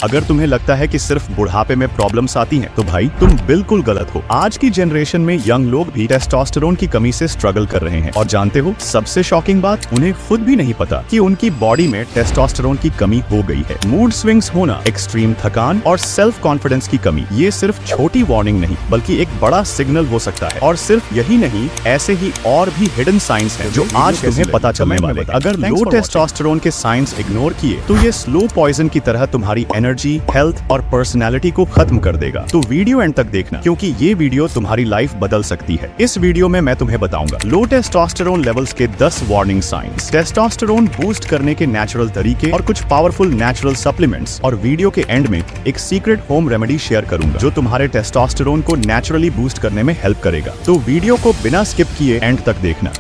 अगर तुम्हें लगता है कि सिर्फ बुढ़ापे में प्रॉब्लम्स आती हैं, तो भाई तुम बिल्कुल गलत हो। आज की जनरेशन में यंग लोग भी टेस्टोस्टेरोन की कमी से स्ट्रगल कर रहे हैं। और जानते हो सबसे शॉकिंग बात, उन्हें खुद भी नहीं पता कि उनकी बॉडी में टेस्टोस्टेरोन की कमी हो गई है। मूड स्विंग्स होना, एक्सट्रीम थकान और सेल्फ कॉन्फिडेंस की कमी, ये सिर्फ छोटी वार्निंग नहीं बल्कि एक बड़ा सिग्नल हो सकता है। और सिर्फ यही नहीं, ऐसे ही और भी हिडन साइंस हैं जो आज तुम्हें पता चलने वाले। अगर लो टेस्टोस्टेरोन के साइंस इग्नोर किए तो ये स्लो पॉइजन की तरह तुम्हारी एनर्जी, हेल्थ और पर्सनैलिटी को खत्म कर देगा। तो वीडियो एंड तक देखना, क्योंकि ये वीडियो तुम्हारी लाइफ बदल सकती है। इस वीडियो में मैं तुम्हें बताऊंगा लो टेस्टोस्टेरोन लेवल्स के 10 वार्निंग साइंस, टेस्टोस्टेरोन बूस्ट करने के नेचुरल तरीके और कुछ पावरफुल नेचुरल सप्लीमेंट्स। और वीडियो के एंड में एक सीक्रेट होम रेमेडी शेयर करूंगा जो तुम्हारे टेस्टोस्टेरोन को नेचुरली बूस्ट करने में हेल्प करेगा। तो वीडियो को बिना स्किप किए एंड तक देखना।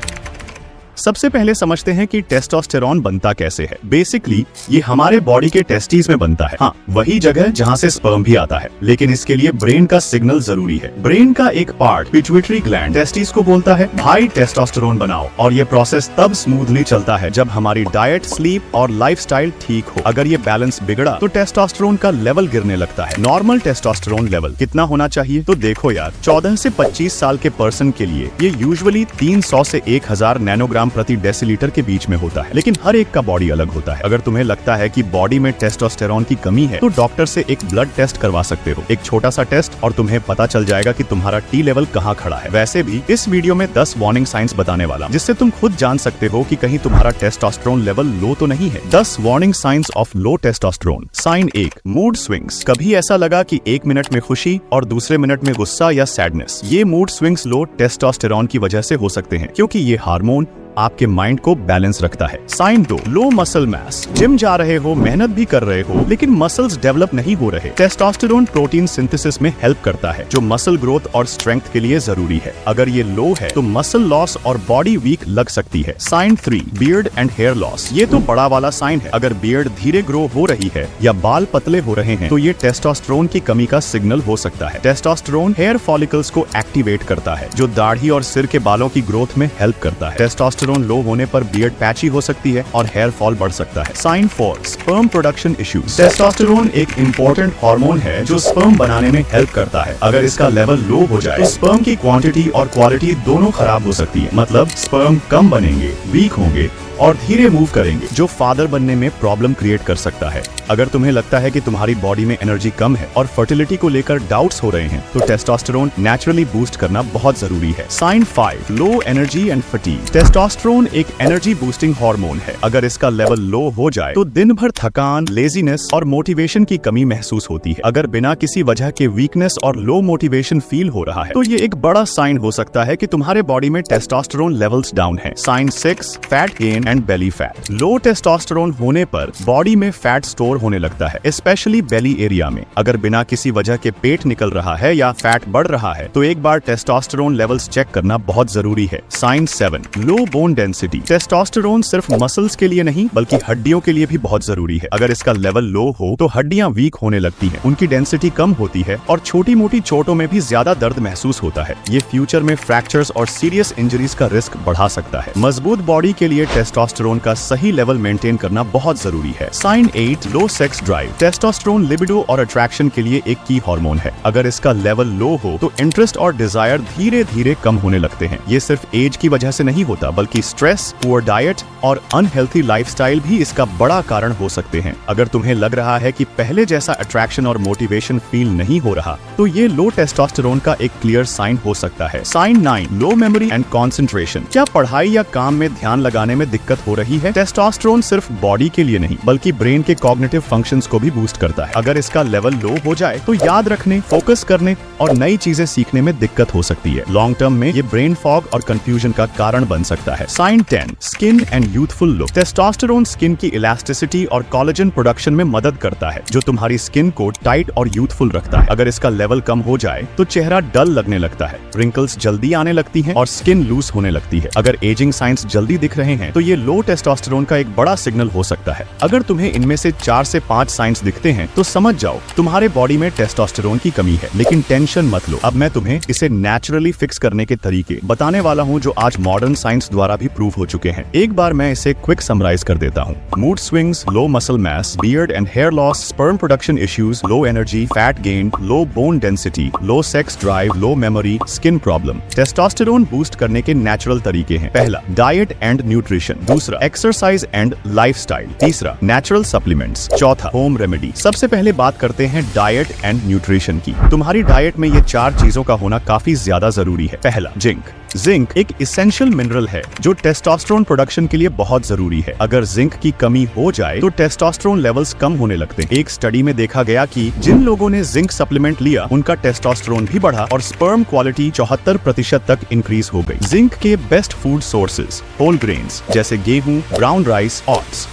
सबसे पहले समझते हैं कि टेस्टोस्टेरोन बनता कैसे है। बेसिकली ये हमारे बॉडी के टेस्टिस में बनता है। हाँ, वही जगह जहाँ से स्पर्म भी आता है, लेकिन इसके लिए ब्रेन का सिग्नल जरूरी है। ब्रेन का एक पार्ट पिट्यूटरी ग्लैंड टेस्टिस को बोलता है भाई टेस्टोस्टेरोन बनाओ, और ये प्रोसेस तब स्मूथली चलता है जब हमारी डाइट, स्लीप और लाइफस्टाइल ठीक हो। अगर ये बैलेंस बिगड़ा तो टेस्टोस्टेरोन का लेवल गिरने लगता है। नॉर्मल टेस्टोस्टेरोन लेवल कितना होना चाहिए? तो देखो यार, 14 से 25 साल के पर्सन के लिए ये यूजुअली 300 से 1000 नैनोग्राम प्रति डेसीलीटर के बीच में होता है, लेकिन हर एक का बॉडी अलग होता है। अगर तुम्हें लगता है कि बॉडी में टेस्टोस्टेरोन की कमी है तो डॉक्टर से एक ब्लड टेस्ट करवा सकते हो। एक छोटा सा टेस्ट और तुम्हें पता चल जाएगा कि तुम्हारा टी लेवल कहाँ खड़ा है। वैसे भी इस वीडियो में 10 वार्निंग साइंस बताने वाला, जिससे तुम खुद जान सकते हो कि कहीं तुम्हारा टेस्टोस्टेरोन लेवल लो तो नहीं है। 10 warning signs of low testosterone. Sign 1, mood swings. कभी ऐसा लगा कि एक मिनट में खुशी और दूसरे मिनट में गुस्सा या सैडनेस? ये मूड स्विंग्स लो टेस्टोस्टेरोन की वजह से हो सकते हैं, क्योंकि ये हार्मोन आपके माइंड को बैलेंस रखता है। साइन 2, लो मसल मास। जिम जा रहे हो, मेहनत भी कर रहे हो, लेकिन मसल्स डेवलप नहीं हो रहे। टेस्टोस्टेरोन प्रोटीन सिंथेसिस में हेल्प करता है, जो मसल ग्रोथ और स्ट्रेंथ के लिए जरूरी है। अगर ये लो है तो मसल लॉस और बॉडी वीक लग सकती है। Sign 3, beard and hair loss. ये तो बड़ा वाला साइन है। अगर बियर्ड धीरे ग्रो हो रही है या बाल पतले हो रहे हैं तो ये टेस्टोस्टेरोन की कमी का सिग्नल हो सकता है। टेस्टोस्टेरोन हेयर फॉलिकल्स को एक्टिवेट करता है, जो दाढ़ी और सिर के बालों की ग्रोथ में हेल्प करता है। टेस्टोस्टेरोन लो होने पर बियर्ड पैची हो सकती है और हेयर फॉल बढ़ सकता है। Sign 4, sperm production issues. Testosterone एक इंपॉर्टेंट हार्मोन है जो स्पर्म बनाने में हेल्प करता है। अगर इसका लेवल लो हो जाए तो स्पर्म की क्वांटिटी और क्वालिटी दोनों खराब हो सकती है। मतलब स्पर्म कम बनेंगे, वीक होंगे और धीरे मूव करेंगे, जो फादर बनने में प्रॉब्लम क्रिएट कर सकता है। अगर तुम्हें लगता है कि तुम्हारी बॉडी में एनर्जी कम है और फर्टिलिटी को लेकर डाउट्स हो रहे हैं, तो टेस्टोस्टेरोन नेचुरली बूस्ट करना बहुत जरूरी है। Sign 5, low energy and fatigue. Testosterone एक एनर्जी बूस्टिंग हार्मोन है। अगर इसका लेवल लो हो जाए तो दिन भर थकान, लेजीनेस और मोटिवेशन की कमी महसूस होती है। अगर बिना किसी वजह के वीकनेस और लो मोटिवेशन फील हो रहा है तो ये एक बड़ा साइन हो सकता है कि तुम्हारे बॉडी में टेस्टोस्टेरोन लेवल्स डाउन है। Sign 6, fat gain and belly fat. Low testosterone होने पर बॉडी में फैट स्टोर होने लगता है, स्पेशली बेली एरिया में। अगर बिना किसी वजह के पेट निकल रहा है या फैट बढ़ रहा है तो एक बार टेस्टोस्टेरोन लेवल्स चेक करना बहुत जरूरी है। साइन 7, लो बोन डेंसिटी। टेस्टोस्टेरोन सिर्फ मसल्स के लिए नहीं बल्कि हड्डियों के लिए भी बहुत जरूरी है। अगर इसका लेवल लो हो तो हड्डियां वीक होने लगती हैं, उनकी डेंसिटी कम होती है और छोटी मोटी चोटों में भी ज्यादा दर्द महसूस होता है। ये फ्यूचर में फ्रैक्चर्स और सीरियस इंजरीज का रिस्क बढ़ा सकता है। मजबूत बॉडी के लिए टेस्टोस्टेरोन का सही लेवल मेंटेन करना बहुत जरूरी है। साइन 8, लो सेक्स ड्राइव। टेस्टोस्टेरोन लिबिडो और अट्रैक्शन के लिए एक की हार्मोन है। अगर इसका लेवल लो हो तो इंटरेस्ट और डिजायर धीरे धीरे कम होने लगते हैं। ये सिर्फ एज की वजह से नहीं होता, बल्कि स्ट्रेस, पुअर डाइट और अनहेल्थी लाइफस्टाइल भी इसका बड़ा कारण हो सकते हैं। अगर तुम्हें लग रहा है कि पहले जैसा अट्रैक्शन और मोटिवेशन फील नहीं हो रहा तो ये लो टेस्टोस्टेरोन का एक क्लियर साइन हो सकता है। Sign 9, low memory and concentration. क्या पढ़ाई या काम में ध्यान लगाने में दिक्कत हो रही है? टेस्टोस्टेरोन सिर्फ बॉडी के लिए नहीं बल्कि ब्रेन के कॉग्निटिव फंक्शंस को भी बूस्ट करता है। अगर इसका लेवल लो हो जाए तो याद रखने, फोकस करने और नई चीजें सीखने में दिक्कत हो सकती है। लॉन्ग टर्म में ये ब्रेन फॉग और कंफ्यूजन का कारण बन सकता है। Sign 10, skin and youthful look. Testosterone skin की इलास्टिसिटी और कोलेजन प्रोडक्शन में मदद करता है, जो तुम्हारी स्किन को टाइट और यूथफुल रखता है। अगर इसका लेवल कम हो जाए तो चेहरा डल लगने लगता है, रिंकल्स जल्दी आने लगती हैं और स्किन लूज होने लगती है। अगर एजिंग साइंस जल्दी दिख रहे हैं तो ये लो टेस्टोस्टेरोन का एक बड़ा सिग्नल हो सकता है। अगर तुम्हें इनमें से 4 से 5 साइंस दिखते हैं तो समझ जाओ तुम्हारे बॉडी में टेस्टोस्टेरोन की कमी है। लेकिन टेंशन मत लो, अब मैं तुम्हें इसे नेचुरली फिक्स करने के तरीके बताने वाला हूँ जो आज मॉडर्न साइंस द्वारा भी प्रूव हो चुके हैं। एक बार मैं इसे क्विक समराइज कर देता हूँ। Mood swings, low muscle mass, beard and hair loss, sperm production issues, low energy, fat gain, low bone density, low sex drive, low memory, skin problem. Testosterone boost करने के नेचुरल तरीके हैं। पहला, diet and nutrition. दूसरा, exercise and lifestyle. तीसरा, natural supplements. चौथा, home remedy. सबसे पहले बात करते हैं डाइट एंड न्यूट्रिशन की। तुम्हारी डाइट में ये 4 चीजों का होना काफी ज्यादा जरूरी है। पहला, जिंक। जिंक एक इसेंशियल मिनरल है जो टेस्टोस्टेरोन प्रोडक्शन के लिए बहुत जरूरी है। अगर जिंक की कमी हो जाए तो टेस्टोस्टेरोन लेवल्स कम होने लगते हैं। एक स्टडी में देखा गया कि जिन लोगों ने जिंक सप्लीमेंट लिया उनका टेस्टोस्टेरोन भी बढ़ा और स्पर्म क्वालिटी 74% तक इंक्रीज हो गई। जिंक के best food sources whole grains जैसे गेहूं, ब्राउन राइस, ओट्स,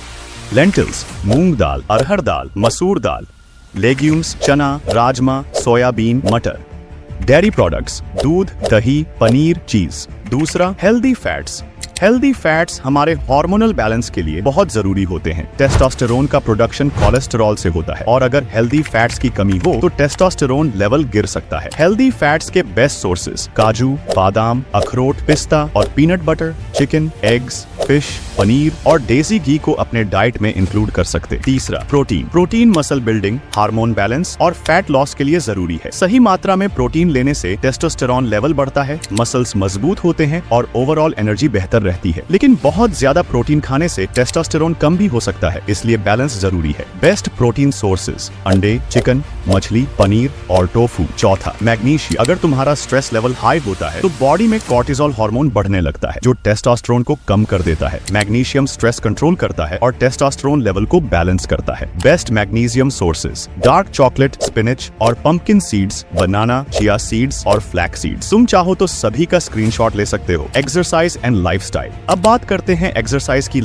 लेंटिल्स, मूंग दाल, अरहर दाल, मसूर दाल, लेग्यूम्स, चना, राजमा, सोयाबीन, मटर। डेयरी प्रोडक्ट्स, दूध, दही, पनीर, चीज। दूसरा, हेल्दी फैट्स। हेल्दी फैट्स हमारे हार्मोनल बैलेंस के लिए बहुत जरूरी होते हैं। टेस्टोस्टेरोन का प्रोडक्शन कोलेस्टेरॉल से होता है और अगर हेल्दी फैट्स की कमी हो तो टेस्टोस्टेरोन लेवल गिर सकता है। हेल्दी फैट्स के बेस्ट सोर्सेज काजू, बादाम, अखरोट, पिस्ता और peanut butter, chicken, eggs, fish, paneer और देसी घी को अपने डाइट में इंक्लूड कर सकते। तीसरा, protein. Protein muscle building, hormone balance और फैट लॉस के लिए जरूरी है। सही मात्रा में प्रोटीन लेने से टेस्टोस्टेरोन लेवल बढ़ता है, मसल्स मजबूत होते हैं और ओवरऑल एनर्जी बेहतर रहती है। लेकिन बहुत ज्यादा प्रोटीन खाने से टेस्टोस्टेरोन कम भी हो सकता है, इसलिए बैलेंस जरूरी है। बेस्ट प्रोटीन सोर्सेज अंडे, चिकन, मछली, पनीर और टोफू। चौथा, मैग्नीशियम। अगर तुम्हारा स्ट्रेस लेवल हाई होता है तो बॉडी में कॉर्टिसोल हार्मोन बढ़ने लगता है जो टेस्टोस्टेरोन को कम कर देता है। मैग्नीशियम स्ट्रेस कंट्रोल करता है और टेस्टोस्टेरोन लेवल को बैलेंस करता है। Best magnesium sources dark chocolate, spinach और पंपकिन सीड्स, बनाना, चिया सीड्स और फ्लैक्स सीड्स। तुम चाहो तो सभी का स्क्रीनशॉट ले सकते हो। Exercise and lifestyle. अब बात करते हैं एक्सरसाइज की।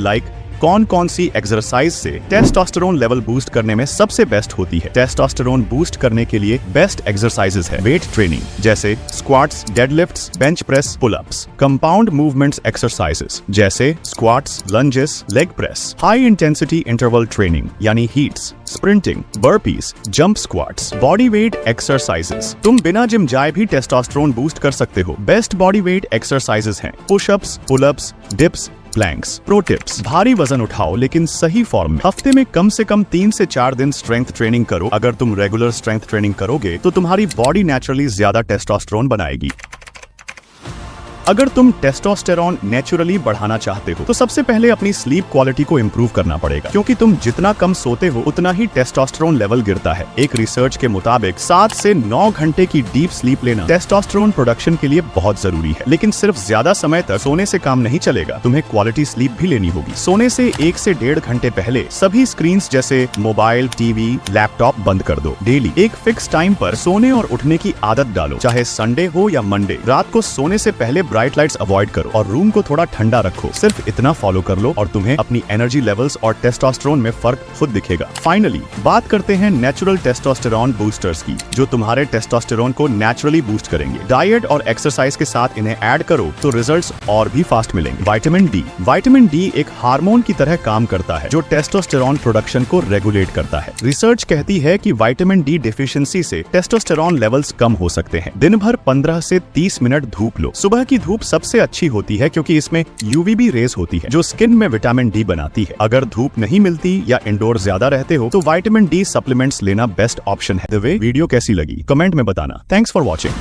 कौन कौन सी एक्सरसाइज से टेस्टोस्टेरोन लेवल बूस्ट करने में सबसे बेस्ट होती है। टेस्टोस्टेरोन बूस्ट करने के लिए बेस्ट एक्सरसाइजेस है वेट ट्रेनिंग जैसे squats, deadlifts, bench press, pull ups. Compound movements exercises जैसे squats, lunges, leg press. High intensity interval training यानी HIITs, sprinting, burpees, jump squats. Body weight exercises. तुम बिना gym जाए भी टेस्टोस्टेरोन बूस्ट कर सकते हो। बेस्ट बॉडी वेट एक्सरसाइजेस हैं pushups, pull ups, dips, planks. Pro tips, भारी वजन उठाओ लेकिन सही फॉर्म में। हफ्ते में कम से कम 3 से 4 दिन स्ट्रेंथ ट्रेनिंग करो। अगर तुम रेगुलर स्ट्रेंथ ट्रेनिंग करोगे तो तुम्हारी बॉडी नेचुरली ज्यादा टेस्टोस्टेरोन बनाएगी। अगर तुम टेस्टोस्टेरोन नेचुरली बढ़ाना चाहते हो तो सबसे पहले अपनी स्लीप क्वालिटी को इम्प्रूव करना पड़ेगा, क्योंकि तुम जितना कम सोते हो उतना ही टेस्टोस्टेरोन लेवल गिरता है। एक रिसर्च के मुताबिक 7 से 9 घंटे की डीप स्लीप लेना टेस्टोस्टेरोन प्रोडक्शन के लिए बहुत जरूरी है। लेकिन सिर्फ ज्यादा समय तक सोने से काम नहीं चलेगा, तुम्हें क्वालिटी स्लीप भी लेनी होगी। सोने से 1 से 1.5 घंटे पहले सभी स्क्रीन जैसे मोबाइल, टीवी, लैपटॉप बंद कर दो। डेली एक फिक्स टाइम पर सोने और उठने की आदत डालो, चाहे संडे हो या मंडे। रात को सोने से पहले ब्राइट लाइट्स अवॉइड करो और रूम को थोड़ा ठंडा रखो। सिर्फ इतना फॉलो कर लो और तुम्हें अपनी एनर्जी लेवल्स और टेस्टोस्टेरोन में फर्क खुद दिखेगा। फाइनली बात करते हैं नेचुरल टेस्टोस्टेरोन बूस्टर्स की, जो तुम्हारे टेस्टोस्टेरोन को नेचुरली बूस्ट करेंगे। डाइट और एक्सरसाइज के साथ इन्हें ऐड करो तो रिजल्ट्स और भी फास्ट मिलेंगे। Vitamin D. विटामिन डी एक हार्मोन की तरह काम करता है जो टेस्टोस्टेरोन प्रोडक्शन को रेगुलेट करता है। रिसर्च कहती है कि विटामिन डी डिफिशियंसी से टेस्टोस्टेरोन लेवल्स कम हो सकते हैं। दिन भर 15 से 30 मिनट धूप लो। सुबह की धूप सबसे अच्छी होती है क्योंकि इसमें यूवीबी रेज होती है जो स्किन में विटामिन डी बनाती है। अगर धूप नहीं मिलती या इंडोर ज्यादा रहते हो तो विटामिन डी सप्लीमेंट्स लेना बेस्ट ऑप्शन है। वीडियो कैसी लगी कमेंट में बताना। Thanks for watching.